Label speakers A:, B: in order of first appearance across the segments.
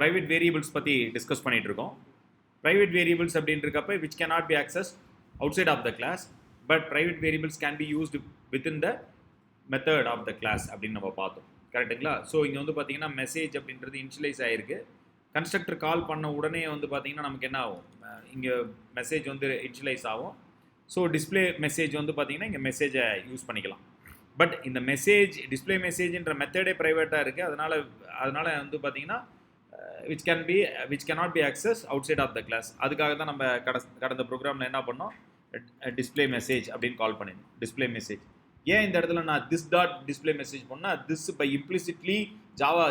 A: Private variables பற்றி discuss பண்ணிகிட்டு இருக்கோம். ப்ரைவேட் வேரியபிள்ஸ் அப்படின்றக்கப்ப which cannot be accessed outside of the class, but private variables can be used within the method of the class அப்படின்னு நம்ம பார்த்தோம். கரெக்டுங்களா? So இங்கே வந்து பார்த்தீங்கன்னா மெசேஜ் அப்படின்றது இனிஷியலைஸ் ஆகிருக்கு. கன்ஸ்ட்ரக்டர் கால் பண்ண உடனே வந்து பார்த்தீங்கன்னா நமக்கு என்ன ஆகும், இங்கே மெசேஜ் வந்து இனிஷியலைஸ் ஆகும். ஸோ டிஸ்பிளே மெசேஜ் வந்து பார்த்தீங்கன்னா இங்கே மெசேஜை யூஸ் பண்ணிக்கலாம். பட் இந்த மெசேஜ் டிஸ்பிளே மெசேஜ்ன்ற மெத்தடே ப்ரைவேட்டாக இருக்குது. அதனால் வந்து பார்த்தீங்கன்னா which cannot be accessed outside of the class. அதுக்காக தான் நம்ம கடந்த ப்ரோக்ராமில் என்ன பண்ணோம், டிஸ்பிளே மெசேஜ் அப்படின்னு கால் பண்ணிடணும். டிஸ்பிளே மெசேஜ் ஏன் இந்த இடத்துல நான் திஸ் டாட் டிஸ்பிளே மெசேஜ் பண்ணால் திஸ் பை இம்ப்ளிசிட்லி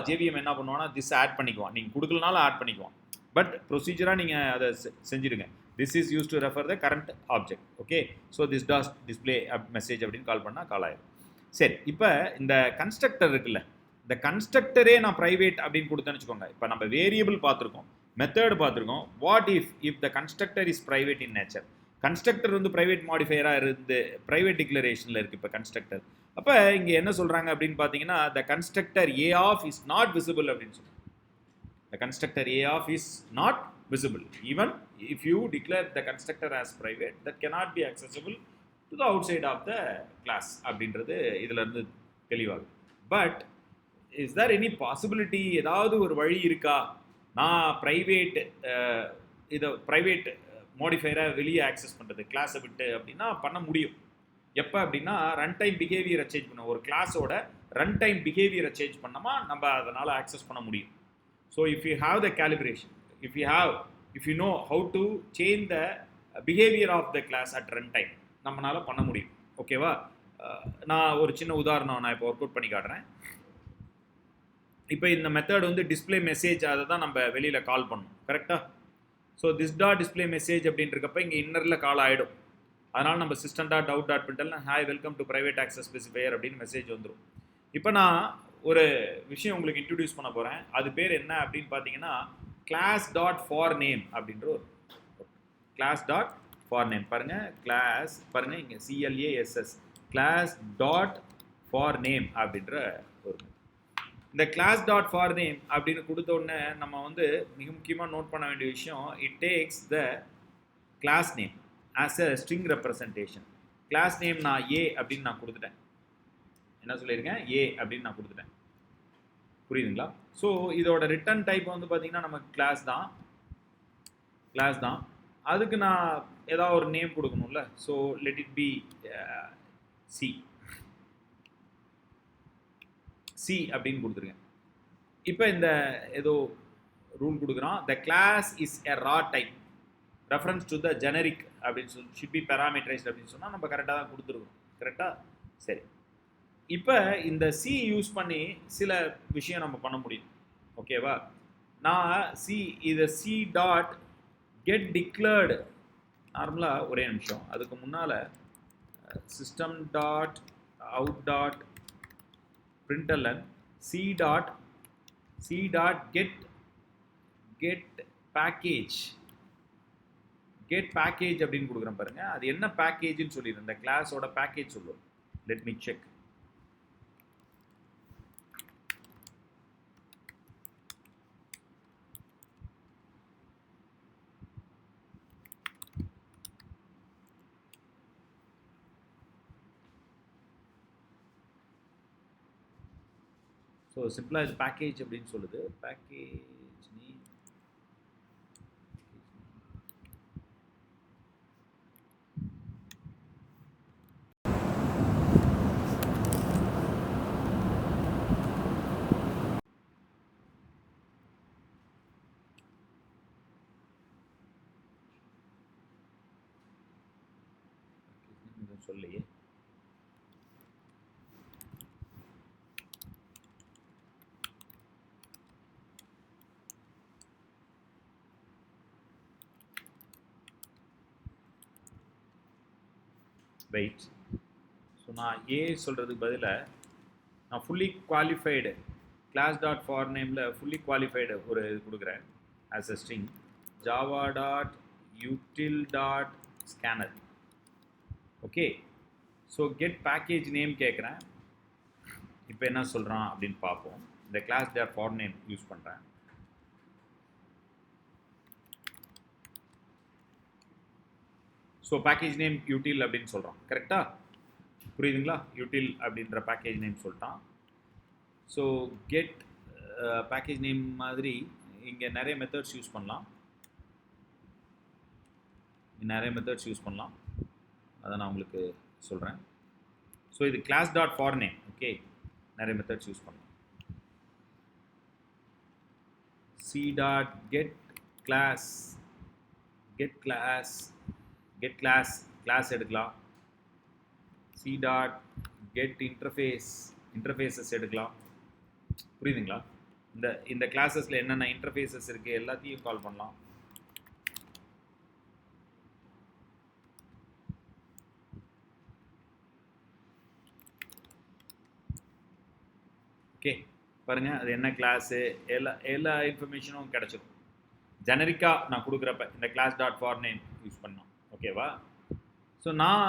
A: ஜேவிஎம் என்ன பண்ணுவான்னா திஸ் ஆட் பண்ணிக்குவான். நீங்கள் கொடுக்கலனாலும் ஆட் பண்ணிக்குவான். பட் ப்ரொசீஜராக நீங்கள் அதை செஞ்சுடுங்க. This is use to refer the current object. Okay, so this dot display message அப்படின்னு கால் பண்ணால் கால் ஆயிடும். சரி, இப்போ இந்த கன்ஸ்ட்ரக்டர் இருக்குல்ல, இந்த கன்ஸ்ட்ரக்டரே நான் ப்ரைவேட் அப்படின்னு கொடுத்தேன்னு வச்சுக்கோங்க. இப்போ நம்ம வேரியபிள் பார்த்துருக்கோம், மெத்தட் பார்த்துருக்கோம். What if the constructor is private in nature? Constructor வந்து ப்ரைவேட் மாடிஃபையராக இருந்து ப்ரைவேட் டிக்ளரேஷனில் இருக்குது இப்போ கன்ஸ்ட்ரக்டர். அப்போ இங்கே என்ன சொல்கிறாங்க அப்படின்னு பார்த்தீங்கன்னா, the constructor A of is not visible அப்படின்னு சொல்கிறாங்க. The constructor A of is not visible even if you declare the constructor as private, that cannot be accessible to the outside of the class அப்படின்றது இதிலேருந்து தெளிவாகும். But is there any possibility, ஏதாவது ஒரு வழி இருக்கா நான் ப்ரைவேட் மாடிஃபையரை வெளியே access பண்ணுறது கிளாஸை விட்டு அப்படின்னா பண்ண முடியும். எப்போ அப்படின்னா ரன் டைம் பிஹேவியரை சேஞ்ச் பண்ணுவோம். ஒரு கிளாஸோட ரன் டைம் பிஹேவியரை சேஞ்ச் பண்ணோமா நம்ம அதனால் ஆக்சஸ் பண்ண முடியும். So if you have the calibration, if you know how to change the behaviour of the class at run time நம்மளால் பண்ண முடியும். ஓகேவா? நான் ஒரு சின்ன உதாரணம் நான் இப்போ ஒர்க் அவுட் பண்ணி காட்டுறேன். இப்போ இந்த மெத்தட் வந்து டிஸ்பிளே மெசேஜ், அதை தான் நம்ம வெளியில் கால் பண்ணோம். கரெக்டாக? So this dot display message அப்படின்றக்கப்ப இங்கே இன்னரில் கால் ஆகிடும். அதனால் நம்ம system dot out dot println hi welcome to private access specifier அப்படின்னு மெசேஜ் வந்துடும். இப்போ நான் ஒரு விஷயம் உங்களுக்கு இன்ட்ரடியூஸ் பண்ண போகிறேன். அது பேர் என்ன அப்படின்னு பார்த்தீங்கன்னா கிளாஸ் டாட் ஃபார் நேம் அப்படின்ற ஒரு கிளாஸ் டாட் ஃபார் நேம். பாருங்கள், கிளாஸ் பாருங்கள் இங்கே CLASS class dot for name அப்படின்ற ஒரு இந்த கிளாஸ் டாட் ஃபார் நேம் அப்படின்னு கொடுத்த உடனே நம்ம வந்து மிக முக்கியமாக நோட் பண்ண வேண்டிய விஷயம், it takes the class name as a string representation. Class name நான் ஏ அப்படின்னு நான் கொடுத்துட்டேன். என்ன சொல்லியிருக்கேன்? ஏ அப்படின்னு நான் கொடுத்துட்டேன். புரியுதுங்களா? ஸோ இதோட ரிட்டர்ன் டைப் வந்து பார்த்தீங்கன்னா நமக்கு கிளாஸ் தான். அதுக்கு நான் ஏதாவது ஒரு நேம் கொடுக்கணும்ல. So let it be C அப்படின்னு கொடுத்துருக்கேன். இப்போ இந்த ஏதோ ரூல் கொடுக்குறான், the class is a raw type reference to the generic அப்படின்னு சொல்லி ஷுட் பி பேராமீட்டரைஸ்ட் அப்படின்னு சொன்னால் நம்ம கரெக்டாக தான் கொடுத்துருக்கோம். கரெக்டாக? சரி, இப்போ இந்த சி யூஸ் பண்ணி சில விஷயம் நம்ம பண்ண முடியும். ஓகேவா? நான் இதை சி டாட் கெட் டிக்ளேர்டு நார்மலாக ஒரே நிமிஷம் அதுக்கு முன்னால் system dot out dot println c dot get package அப்படின்னு கொடுக்குறேன். பாருங்க, அது என்ன பேக்கேஜ்னு சொல்லிடுறேன். இந்த கிளாஸோட பேக்கேஜ் சொல்லுவோம். Let me check. ஸோ சிம்பிளாக இது பேக்கேஜ் அப்படின்னு சொல்லுது. பேக்கேஜ் நேம் சொல்லியே. வெயிட். ஸோ நான் ஏ சொல்கிறதுக்கு பதிலாக நான் fully qualified class dot for நேமில் ஃபுல்லி குவாலிஃபைடு ஒரு இது கொடுக்குறேன் as a string Java dot util dot scanner. Okay, so get package name கேட்குறேன். இப்போ என்ன சொல்கிறான் அப்படின்னு பார்ப்போம். இந்த class dot for name use பண்ணுறேன். ஸோ பேக்கேஜ் நேம் யூட்டில் அப்படின்னு சொல்கிறோம். கரெக்டாக புரியுதுங்களா? யூட்டில் அப்படின்ற பேக்கேஜ் நேம் சொல்லிட்டான். ஸோ கெட் பேக்கேஜ் நேம் மாதிரி இங்கே நிறைய மெத்தட்ஸ் யூஸ் பண்ணலாம். அதை நான் உங்களுக்கு சொல்கிறேன். ஸோ இது class dot for name. Okay, நிறைய மெத்தட்ஸ் யூஸ் பண்ணலாம். சி டாட் கெட் கிளாஸ் எடுக்கலாம். சி டாட் கெட் இன்டர்ஃபேஸஸ் எடுக்கலாம். புரியுதுங்களா? இந்த கிளாஸஸில் என்னென்ன இன்டர்ஃபேஸஸ் இருக்குது எல்லாத்தையும் கால் பண்ணலாம். ஓகே, பாருங்கள் அது என்ன கிளாஸு எல்லா இன்ஃபர்மேஷனும் கிடச்சிடும். ஜெனரிக்காக நான் கொடுக்குறப்ப இந்த class dot for name use பண்ணோம். ஓகேவா? ஸோ நான்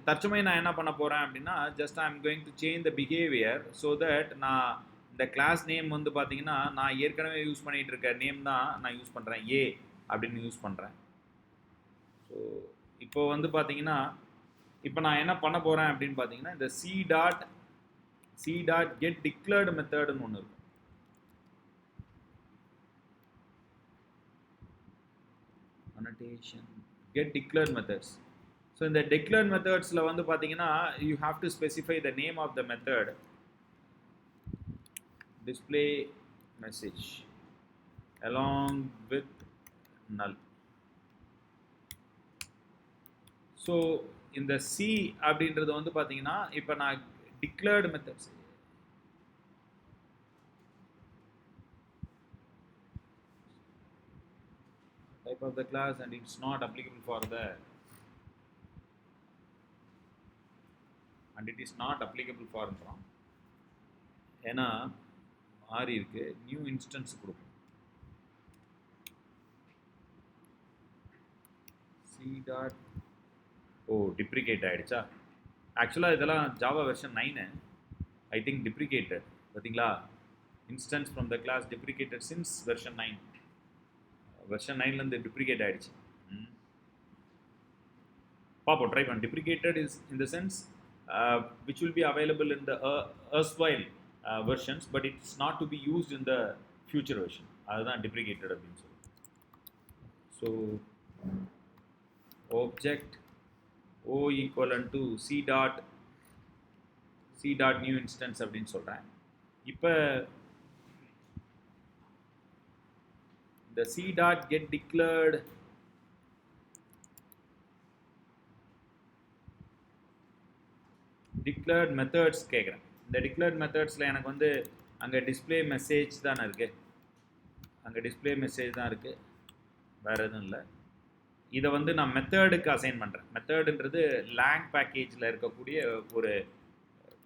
A: தற்சமயம் நான் என்ன பண்ண போகிறேன் அப்படின்னா, just I am going to change the behaviour so that நான் இந்த கிளாஸ் நேம் வந்து பார்த்தீங்கன்னா நான் ஏற்கனவே யூஸ் பண்ணிகிட்டு இருக்க நேம் தான் நான் யூஸ் பண்ணுறேன், ஏ அப்படின்னு யூஸ் பண்ணுறேன். ஸோ இப்போ வந்து பார்த்தீங்கன்னா இப்போ நான் என்ன பண்ண போகிறேன் அப்படின்னு பார்த்தீங்கன்னா, இந்த சி டாட் கெட் டிக்ளேர்டு மெத்தட்னு ஒன்று இருக்கும். annotation get declared methods. So in the declared methods la vandu pathina you have to specify the name of the method, display message along with null. So in the C அப்படின்றது வந்து பாத்தீங்கன்னா இப்போ நான் declared methods type of the class and it's not applicable for the and it is not applicable for ஏன்னா மாறி இருக்கு. New instance கொடுக்கும். C dot deprecate ஆகிடுச்சா? ஆக்சுவலாக இதெல்லாம் Java version 9 I think deprecated. பார்த்தீங்களா? Instance from the class deprecated since version 9. Version 9லேருந்து deprecate ஆகிடுச்சு. பார்ப்போம், ட்ரை பண்ண. Deprecated is in the sense which will be available in the erstwhile versions, but it's not to be used in the future version. அதுதான் deprecated அப்படின்னு சொல்லி. So object o equivalent to c dot new instance அப்படின்னு சொல்கிறேன். இப்போ இந்த c dot get declared declared methods கேட்குறேன். இந்த declared methodsல எனக்கு வந்து அங்கே டிஸ்பிளே மெசேஜ் தானே இருக்குது. வேறு எதுவும் இல்லை. இதை வந்து நான் மெத்தடுக்கு அசைன் பண்ணுறேன். மெத்தடுன்றது லேங் பேக்கேஜில் இருக்கக்கூடிய ஒரு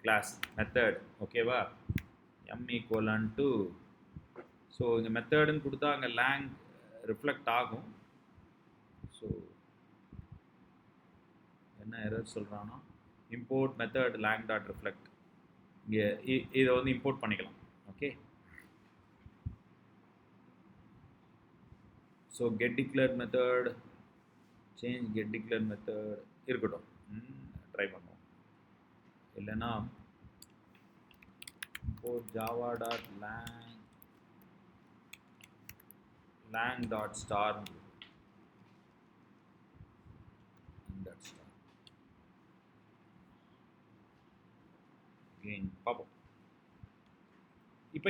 A: கிளாஸ் மெத்தட். ஓகேவா? m ஈக்குவலன் டு ஸோ இங்கே மெத்தடுன்னு கொடுத்தா அங்கே லேங் ரிஃப்ளெக்ட் ஆகும். ஸோ என்ன எரர் சொல்கிறான்னா import method lang.reflect. இதை வந்து இம்போர்ட் பண்ணிக்கலாம். Okay, so get declared method change get declared method இருக்கட்டும். ட்ரை பண்ணுவோம். இல்லைன்னா import java.lang.star பார்ப்போம். இப்போ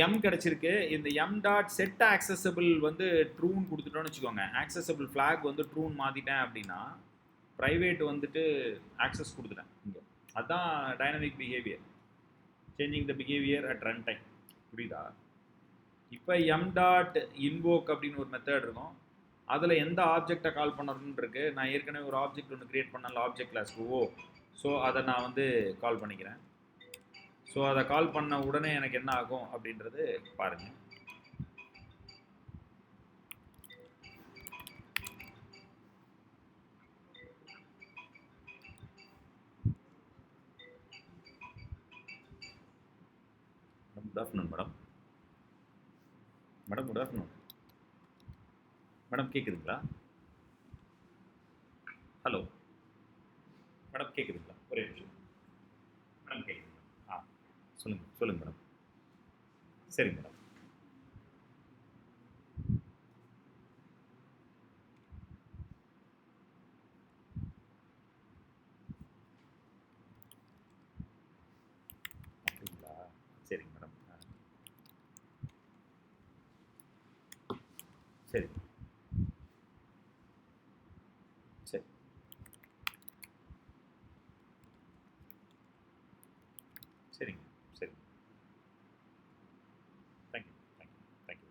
A: m கிடச்சிருக்கு. இந்த m டாட் செட் ஆக்சசபிள் வந்து ட்ரூன்னு கொடுத்துட்டோன்னு வச்சுக்கோங்க. ஆக்சசபிள் ஃப்ளாக் வந்து ட்ரூன்னு மாற்றிட்டேன் அப்படின்னா ப்ரைவேட் வந்துட்டு ஆக்சஸ் கொடுத்துட்டேன் இங்கே. அதுதான் dynamic behaviour, changing the behaviour at run time. புரியுதா? இப்போ m டாட் இன்வோக் அப்படின்னு ஒரு மெத்தட் இருக்கும். அதில் எந்த ஆப்ஜெக்டை கால் பண்ணணும்னு இருக்கு. நான் ஏற்கனவே ஒரு ஆப்ஜெக்ட் ஒன்று க்ரியேட் பண்ணல, ஆப்ஜெக்ட் கிளாஸ் ஸோ அதை நான் வந்து கால் பண்ணிக்கிறேன். ஸோ அதை கால் பண்ண உடனே எனக்கு என்ன ஆகும் அப்படின்றது பாருங்கள். Good afternoon madam. Good afternoon madam. கேட்குதுங்களா? ஹலோ மேடம் கேட்குதுங்களா? ஒரே நிமிஷம் மேடம் கேட்குதுங்களா? சொல்லுங்கள் மேடம். சரி மேடம். அப்படிங்களா? சரிங்க மேடம். சரி சரி சரிங்க சரி. Thank you thank you thank you.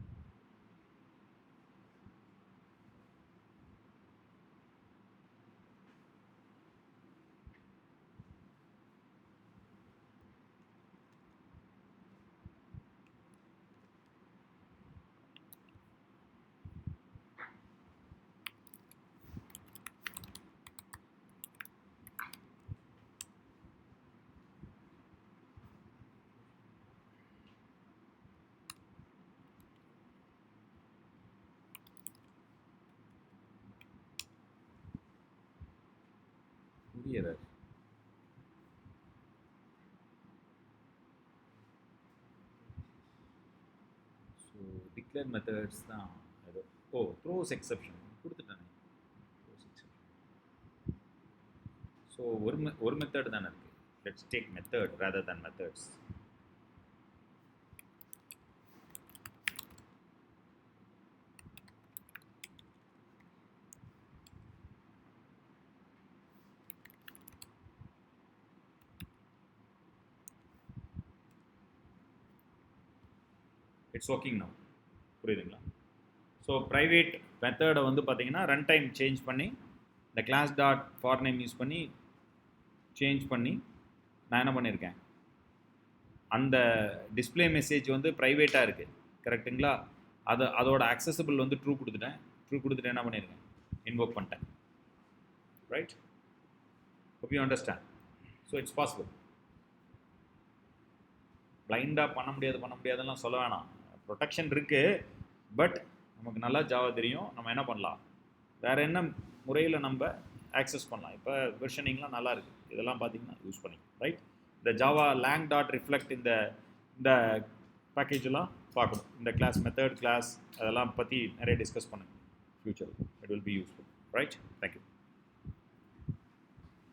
A: புரியல. ஸோ டிக்ளேர் மெத்தட்ஸ் தான் ஏதோ. த்ரோஸ் எக்ஸெப்ஷன் கொடுத்துட்டானே. Throws exception. ஸோ ஒரு மெத்தட் தானே இருக்குது. Let's take method rather than methods. It's working now. புரியுதுங்களா? ஸோ ப்ரைவேட் மெத்தடை வந்து பார்த்தீங்கன்னா ரன் டைம் சேஞ்ச் பண்ணி இந்த class dot for name use பண்ணி சேஞ்ச் பண்ணி நான் என்ன பண்ணியிருக்கேன், அந்த டிஸ்பிளே மெசேஜ் வந்து ப்ரைவேட்டாக இருக்குது. கரெக்டுங்களா? அதோட அக்சசபிள் வந்து ட்ரூ கொடுத்துட்டு என்ன பண்ணியிருக்கேன், இன்வோக் பண்ணிட்டேன். Right? Hope you understand. So it's possible. பிளைண்டாக பண்ண முடியாதுலாம் சொல்ல வேணாம். ப்ரொடெக்ஷன் இருக்குது. பட் நமக்கு நல்லா ஜாவா தெரியும். நம்ம என்ன பண்ணலாம், வேறு என்ன முறையில் நம்ம ஆக்சஸ் பண்ணலாம். இப்போ வெர்ஷனிங்லாம் நல்லா இருக்குது. இதெல்லாம் பார்த்தீங்கன்னா யூஸ் பண்ணிக்கலாம். ரைட்? இந்த ஜாவா லேங் டாட் ரிஃப்ளெக்ட் இந்த பேக்கேஜெல்லாம் பார்க்கணும். இந்த கிளாஸ் மெத்தட் கிளாஸ் அதெல்லாம் பற்றி நிறைய டிஸ்கஸ் பண்ணுங்கள். Future it will be useful. Right? Thank you.